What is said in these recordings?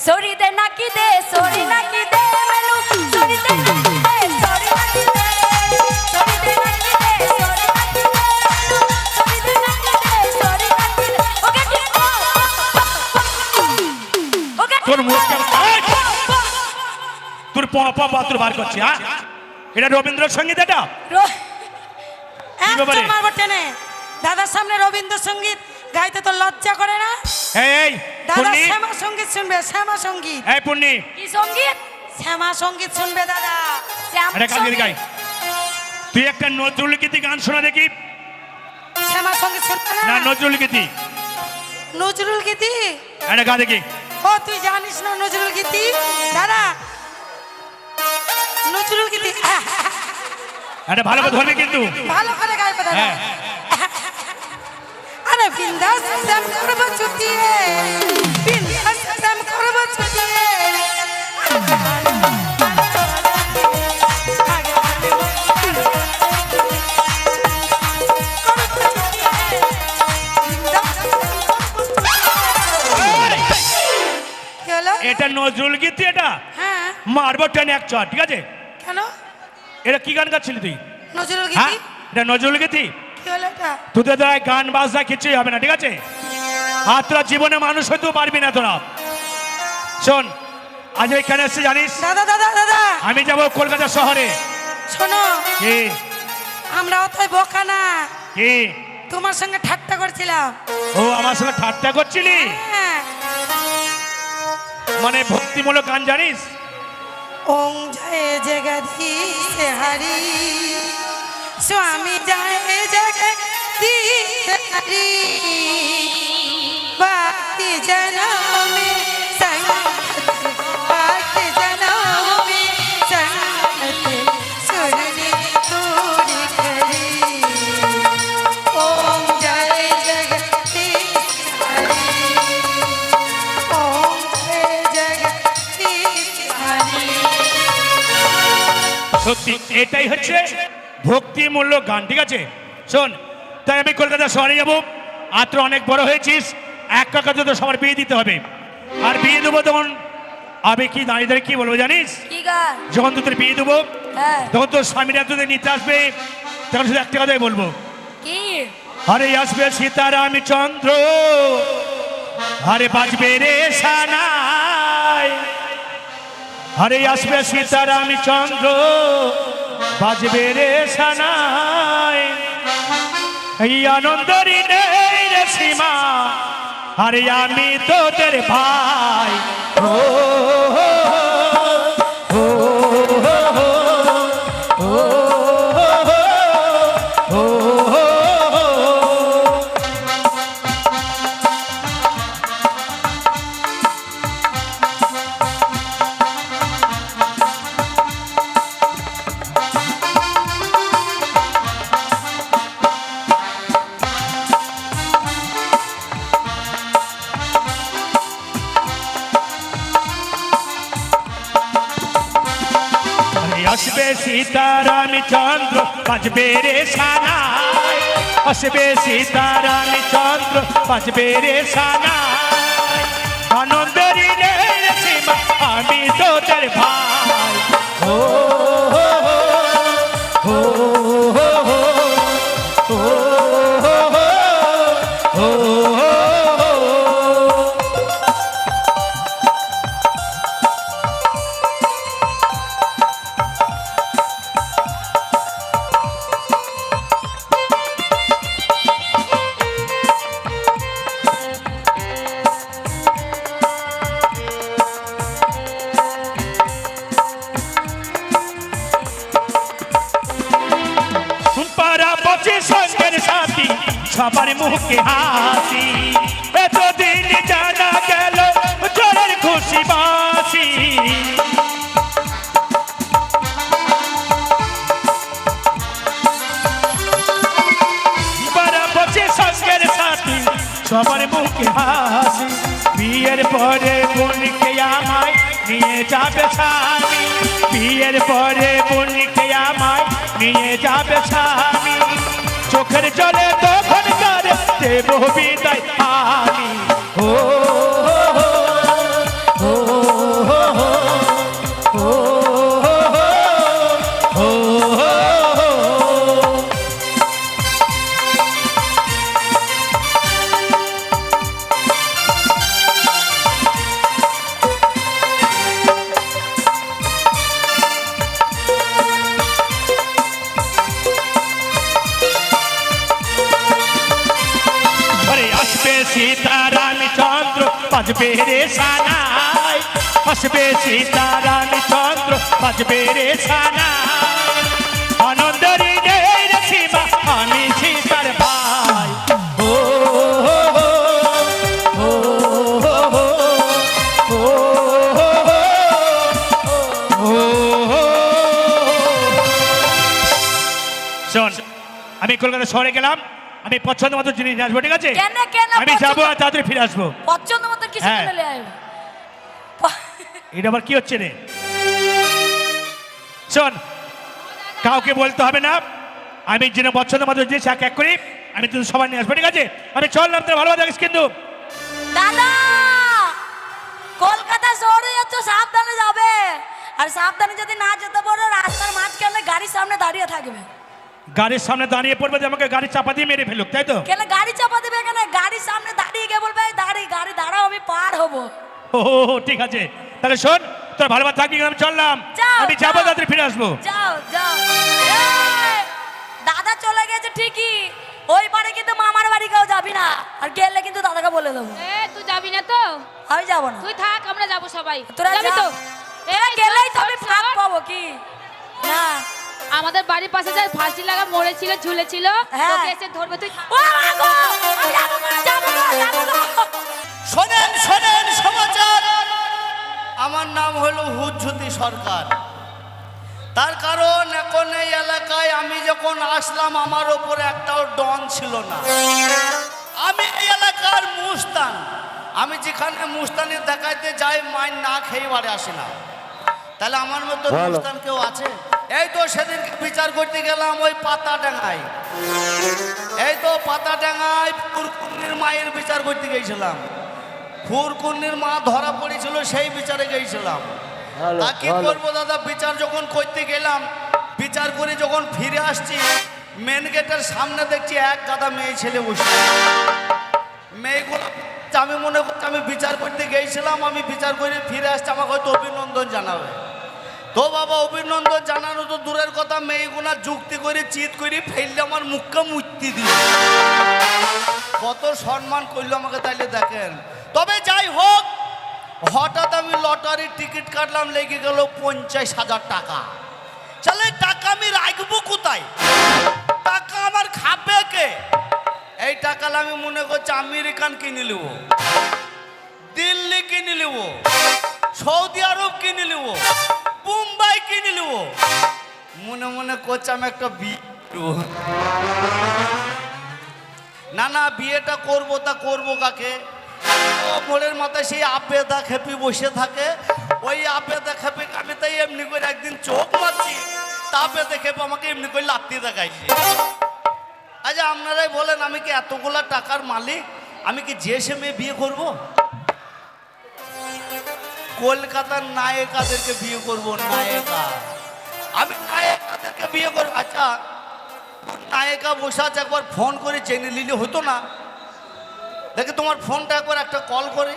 Sorry দে নাকি দে sorry নাকি দে menu sorry দে নাকি দে সরি নাকি দে সরি দে নাকি দে সরি নাকি দে মেনু সরি দে নাকি দে সরি নাকি দে ওকে ঠিক ওকে তোর মুখে তোর পা বাতুর বার করছি। হ্যাঁ, এটা রবীন্দ্রসঙ্গীত। এটা একদম মারবো টেনে। দাদার সামনে রবীন্দ্রসঙ্গীত গাইতে তো লজ্জা করে না? এই দাদা পুন্নি, শ্যামা সঙ্গীত শুনবে, শ্যামা সঙ্গীত। এই পুন্নি, কি সঙ্গীত? শ্যামা সঙ্গীত শুনবে দাদা। শ্যাম এটা কালকে সঙ্গীত। গাই। তুই একটা নজরুল গীতি গান শোনা দেখি। শ্যামা সঙ্গীত শুনবে না, না? নজরুল গীতি নজরুল গীতি? এটা গা দেখি। ও তুই জানিস না নজরুল গীতি? দাদা নজরুল গীতি এটা ভালো করে ধরবি কিন্তু। ভালো করে গাইবে দাদা। হ্যাঁ, আরে বিন্দাস শ্যাম করবো ছুটিয়ে, বিন্দাস শ্যাম করবো ছুটিয়ে। কি হলো? এটা নজরুল গীতি। এটা হ্যাঁ, মারবো টেনে এক চট, ঠিক আছে? কেন এটা কি গান গাচ্ছিলি তুই? নজরুল হ্যাঁ, গীতি? এটা নজরুল গীতি। কি হলো এটা? তোদের দ্বারা গান বাজনা কিছুই হবে না, ঠিক আছে? আর তোরা জীবনে মানুষ হইতেও পারবি না তোরা। শোন, আজ এখানে এসে জানিস দাদা দাদা দাদা আমি যাবো কলকাতা শহরে। শোনো, কি আমরা অতই বোকা না, কি? তোমার সঙ্গে ঠাট্টা করছিলাম। ও আমার সঙ্গে ঠাট্টা করছিলি? হ্যাঁ। মানে ভক্তিমূলক গান জানিস? ওং জয় জগদীশ হরি, স্বামী জয় জগদীশ হরি, ভক্তি জনমে সংগত, ভক্তি জনমে সংগত, সুরনি তুরি করি। ওং জয় জগদীশ হরি, ওং জয় জগদীশ হরি। সত্যি এটাই হচ্ছে ভক্তিমূলক গান, ঠিক আছে? শোন, তাই আমি কলকাতা শহরে যাবো। আর তোর অনেক বড় হয়েছিস, এক কাকা তো সবার বিয়ে দিতে হবে। আর বিয়ে দেবো তখন আমি কি দাঁড়িয়ে দাঁড়িয়ে কি বলবো জানিস? কি গান? যখন তোদের বিয়ে দেবো হ্যাঁ। তখন তোর স্বামীরা তোদের নিতে আসবে, তখন শুধু একটা কথাই বলবো, কি? আরে আসবে সীতারাম চন্দ্র, আরে বাজবে রে সানাই, আরে আসবে সীতারাম চন্দ্র, বাজবে রে সানাই, এই আনন্দরি নেই রে সীমা, আরে আমি তোদের ভাই। ও ও ও ও আসবে সীতারাম চন্দ্র, বাজবে রে সানাই, আসবে সীতারাম চন্দ্র, বাজবে রে সানাই, আনন্দরি রে সীমা, আমি তোদের ভাই। ও ও ও ও সঙ্গের সাথী সবার মুখে হাসি, এতদিন জানা গেল জোরের খুশি বাসি, সঙ্গের সাথী সবার মুখে হাসি, বিয়ের পরে বোনকে আমায় নিয়ে যাবে স্বামী, বিয়ের পরে বোনকে আমায় নিয়ে যাবে স্বামী, চোখের জলে তখন করে দেব বিদায় আমি। ও ও ও বাজবে রে সানাই, আসবে সীতারানী চন্দ্র বাজবে রে সানাই, আনন্দের রে সীমা আমি সীতার ভাই। ও ও শোন, আমি কলকাতা শহরে গেলাম, আমি পছন্দ মতো জিনিস নিয়ে আসবো, ঠিক আছে? কেন কেন আমি যাবো আর তাড়াতাড়ি ফিরে আসবো। পছন্দ মতো কিছু হ্যাঁ। কিনে নিয়ে আইবো। এটা আবার কি হচ্ছে রে? শোন, কাউকে বলতে হবে না, আমি যেন পছন্দ মতো জিনিস এক এক করি, আমি তো সবাই নিয়ে আসবো, ঠিক আছে? আমি চললাম, তোর ভালো থাকিস কিন্তু। দাদা, কলকাতা শহরে যাচ্ছ, সাবধানে যাবে। আর সাবধানে যদি না যেতে পারো, রাস্তার মাঝখানে গাড়ির সামনে দাঁড়িয়ে থাকবে। গাড়ির সামনে দাঁড়িয়ে পড়বে যে আমাকে গাড়ি চাপা দিয়ে মেরে ফেলুক, তাই তো? কেন গাড়ি চাপা দেবে? কেন গাড়ির সামনে দাঁড়িয়ে গিয়ে বলবে, "এই গাড়ি দাঁড়াও, আমি পার হবো।" ও ঠিক আছে, তাহলে শোন, তোর ভালোভাবে থাকবি, আমি চললাম, যাও, আমি যাবো, যাও। তাড়াতাড়ি ফিরে আসবো। যাও যাও। এই, দাদা চলে গেছে ঠিকই, ওই পারে কিন্তু মামার বাড়ি কেউ যাবি না, আর গেলে কিন্তু দাদাকে বলে দেবো। এ তুই যাবি না তো? আমি যাবো না। তুই থাক, আমরা যাবো সবাই। তোরা যাবি যা। তো? তোরা এই, গেলেই তো শোন, আমি শোন, ফাঁক শোন। পাবো কি না? আমাদের বাড়ির পাশে যে ফাঁসি লাগা মরেছিল, ঝুলেছিল, হ্যাঁ। তোকে এসে ধরবে, তুই থাক। ও মা গো! আমি যাবো না, যাবো না, যাবো না। শোনেন শোনেন সমাচার, আমার নাম হলো হুজ্জুতি সরকার। তার কারণ এখন এই এলাকায় আমি যখন আসলাম আমার ওপরে একটাও ডন ছিল না। আমি এই এলাকার মুস্তান, আমি যেখানে মুস্তানি দেখাইতে যাই মাইন না খেয়ে বাড়ি আসি না। তাহলে আমার মতো মুস্তান কেউ আছে? এই তো সেদিনকে বিচার করতে গেলাম ওই পাতাডাঙ্গায়, এই তো পাতাডাঙ্গায় ফুরকুন্নির মায়ের বিচার করতে গেছিলাম। ফুরকুন্নির মা ধরা পড়েছিল, সেই বিচারে গেছিলাম। তা কি করবো দাদা, বিচার যখন করতে গেলাম, বিচার করে যখন ফিরে আসছি, মেন গেটের সামনে দেখছি এক গাদা মেয়ে ছেলে বসে। মেয়েগুলো আমি মনে করছি আমি বিচার করতে গেছিলাম, আমি বিচার করে ফিরে আসছি, আমাকে হয়তো অভিনন্দন জানাবে। তো বাবা অভিনন্দন জানানো তো দূরের কথা, মেয়েগুলা যুক্তি করে চিৎ করে ফেললে আমার মুখকে মুক্তি দিল। কত সম্মান করলো আমাকে, তাইলে দেখেন। তবে যাই হোক, হঠাৎ আমি লটারির টিকিট কাটলাম, লেগে গেল 50,000 টাকা। চলে টাকা আমি রাখবো কোথায়? টাকা আমার খাবে কে? এই টাকা আমি মনে করছি আমেরিকান কিনে নেব, দিল্লি কিনে নেব, সৌদি আরব কিনে নেব, মুম্বাই কিনে নেব। মনে মনে করছি আমি একটা বিয়ে করব। না না, বিয়েটা করবো, তা করবো কাকে? মোড়ের মাথায় সেই আবেদা খেপি বসে থাকে, ওই আবেদা খেপে আমি তাই এমনি করে একদিন চোখ মারছি, তা আবেদা খেপে আমাকে এমনি করে লাত্তি দেখাইছি। আচ্ছা আপনারাই বলেন, আমি কি এতগুলা টাকার মালিক, আমি কি যে সে মেয়ে বিয়ে করব? কলকাতার নায়িকাদেরকে বিয়ে করব, নায়িকা, আমি নায়িকাদেরকে বিয়ে করবো। আচ্ছা নায়িকা বসে আছে, একবার ফোন করে জেনে নিলে হতো না? দেখে তোমার ফোনটা একবার একটা কল করে,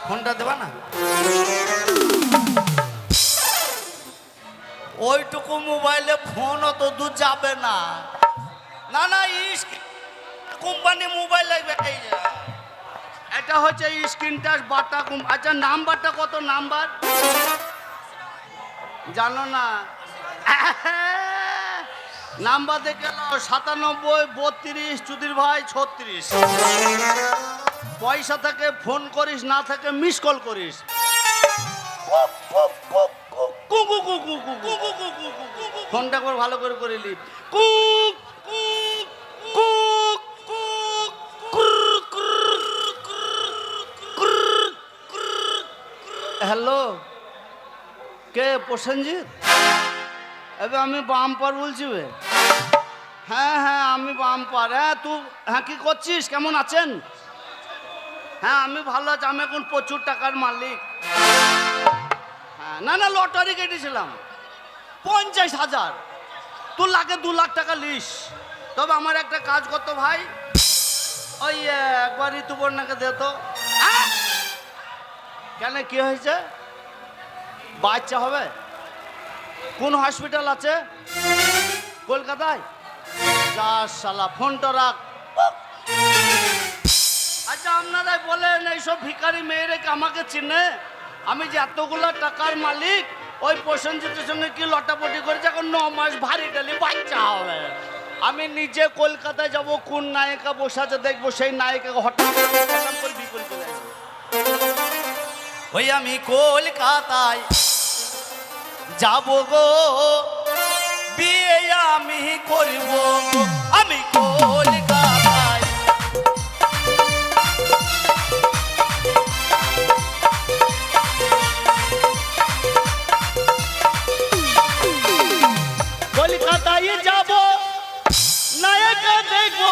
ফোনটা দেবা না? ওইটুকু মোবাইলে ফোন অত দূর যাবে না। না না, কোম্পানি মোবাইল লাগবে। এই যে এটা হচ্ছে স্ক্রিন টাচ বাটা। আচ্ছা নাম্বারটা কত? নাম্বার জানো না? নাম্বার দেখে 97 32 চুদির ভাই 36। পয়সা থাকে ফোন করিস, না থাকে মিস কল করিস। ফোনটা একবার ভালো করে করিলি। হ্যালো, কে? প্রসেনজিৎ? এবার আমি বাম্পার বলছি। হ্যাঁ হ্যাঁ আমি বাম্পার। হ্যাঁ তুই, হ্যাঁ কি করছিস, কেমন আছেন? হ্যাঁ আমি ভালো আছি, আমি এখন প্রচুর টাকার মালিক। হ্যাঁ না না, লটারি কেটেছিলাম 50,000। তোর লাগে 2 লাখ টাকা লিস। তবে আমার একটা কাজ করতো ভাই, ওই একবার ঋতুপর্ণাকে দে তো। কেন, কি হয়েছে? বাচ্চা হবে? কোন হসপিটাল আছে? কলকাতায়? যা শালা, ফোনটা রাখ। আচ্ছা আপনারাই বলেন এইসব ভিখারি মেয়েরে কি আমাকে চিনে? আমি যে এতগুলো টাকার মালিক, ওই প্রসেনজিতের সঙ্গে কি লটাপটি করেছে, এখন 9 মাস ভারী ডালি বাচ্চা হবে। আমি নিজে কলকাতায় যাব, কোন নায়িকা বসে আছে দেখবো, সেই নায়িকাকে হঠাৎ করে বিপরীত চলে আসবে। ওই আমি কলকাতায় যাব গো, বিয়ে আমি করব গো, আমি কলকাতায়। কলকাতায় যাব, নায়িকা দেখবো,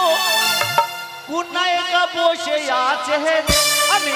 কোন নায়িকা বসে আছে, আমি